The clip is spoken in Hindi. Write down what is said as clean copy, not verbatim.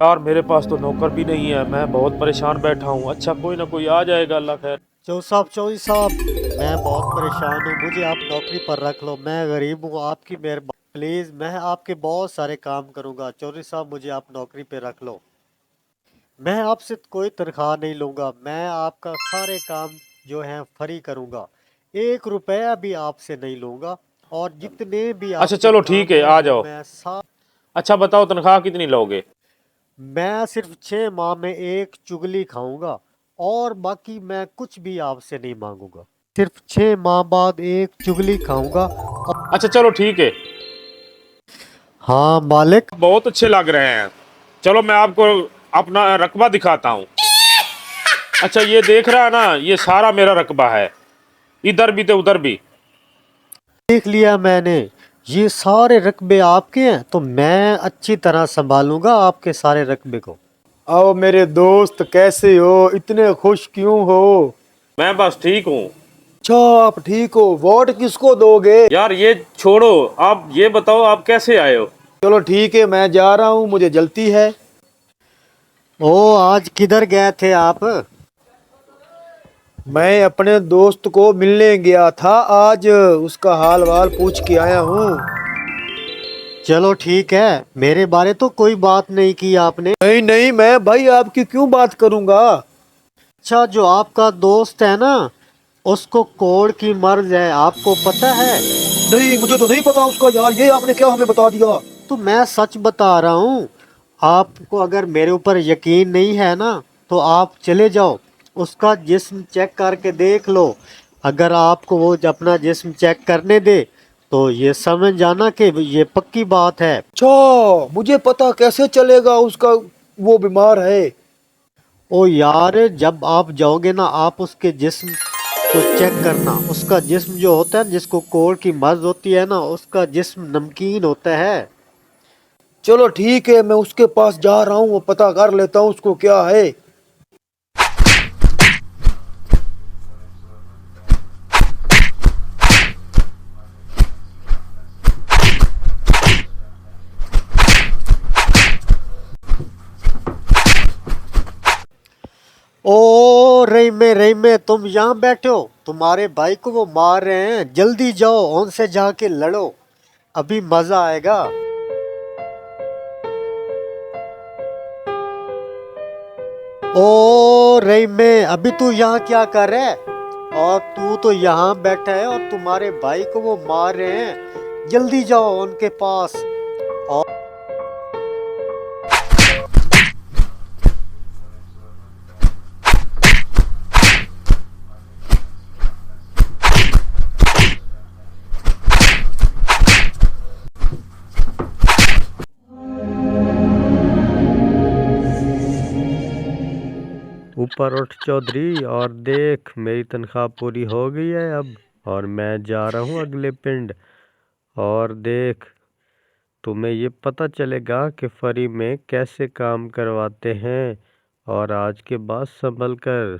यार मेरे पास तो नौकर भी नहीं है, मैं बहुत परेशान बैठा हूँ। अच्छा कोई ना कोई आ जाएगा, अल्लाह खैर। चौधरी साहब, मैं बहुत परेशान हूँ। मुझे आप नौकरी पर रख लो। मैं गरीब हूँ, आपकी मेहरबानी प्लीज़। मैं आपके बहुत सारे काम करूँगा। चौधरी साहब, मुझे आप नौकरी पे रख लो। मैं आपसे कोई तनख्वाह नहीं लूँगा। मैं आपका सारे काम जो हैं फ्री करूँगा। 1 रुपया भी आपसे नहीं लूँगा। और जितने भी अच्छा आपके चलो ठीक काम है, हैं आ वो जाओ। मैं सा अच्छा बताओ तनख्वाह कितनी लोगे? मैं सिर्फ 6 माह में एक चुगली खाऊंगा। और बाकी मैं कुछ भी आपसे नहीं मांगूंगा। सिर्फ 6 माह बाद एक चुगली खाऊंगा। अच्छा चलो ठीक है। हाँ मालिक। बहुत अच्छे लग रहे हैं। चलो मैं आपको अपना रकबा दिखाता हूँ। अच्छा ये देख रहा है ना, ये सारा मेरा रकबा है, इधर भी तो उधर भी। देख लिया मैंने। ये सारे रकबे आपके हैं तो मैं अच्छी तरह संभालूंगा आपके सारे रकबे को। आओ मेरे दोस्त, कैसे हो? इतने खुश क्यों हो? मैं बस ठीक हूँ। अच्छा, आप ठीक हो? वोट किसको दोगे? यार ये छोड़ो, आप ये बताओ आप कैसे आए हो? चलो ठीक है, मैं जा रहा हूँ, मुझे जल्दी है। ओ, आज किधर गए थे आप? मैं अपने दोस्त को मिलने गया था आज, उसका हाल वाल पूछ के आया हूँ। चलो ठीक है। मेरे बारे तो कोई बात नहीं की आपने। नहीं नहीं, मैं भाई आपकी क्यों बात करूँगा? अच्छा, जो आपका दोस्त है ना, उसको कोड़ की मर्ज है, आपको पता है? नहीं, मुझे तो नहीं पता उसका यार, ये आपने क्या हमें बता दिया? तो मैं सच बता रहा हूँ। आपको अगर मेरे ऊपर यकीन नहीं है ना, तो आप चले जाओ, उसका जिस्म चेक करके देख लो। अगर आपको वो अपना जिस्म चेक करने दे तो ये समझ जाना कि ये पक्की बात है। अच्छा, मुझे पता कैसे चलेगा उसका वो बीमार है? ओ यार, जब आप जाओगे ना, आप उसके जिस्म को चेक करना। उसका जिस्म जो होता है, जिसको कोढ़ की मर्ज होती है ना, उसका जिस्म नमकीन होता है। चलो ठीक है, मैं उसके पास जा रहा हूँ, वो पता कर लेता हूँ उसको क्या है। ओ रहीमे, तुम यहाँ बैठे हो? तुम्हारे भाई को वो मार रहे हैं, जल्दी जाओ उनसे जाके लड़ो। अभी मजा आएगा। ओ रहीमे, अभी तू यहाँ क्या कर रहा है? और तू तो यहाँ बैठा है और तुम्हारे भाई को वो मार रहे हैं, जल्दी जाओ उनके पास। और ऊपर उठ चौधरी, और देख मेरी तनख्वाह पूरी हो गई है अब। और मैं जा रहा हूँ अगले पिंड। और देख, तुम्हें ये पता चलेगा कि फ्री में कैसे काम करवाते हैं। और आज के बाद संभल कर।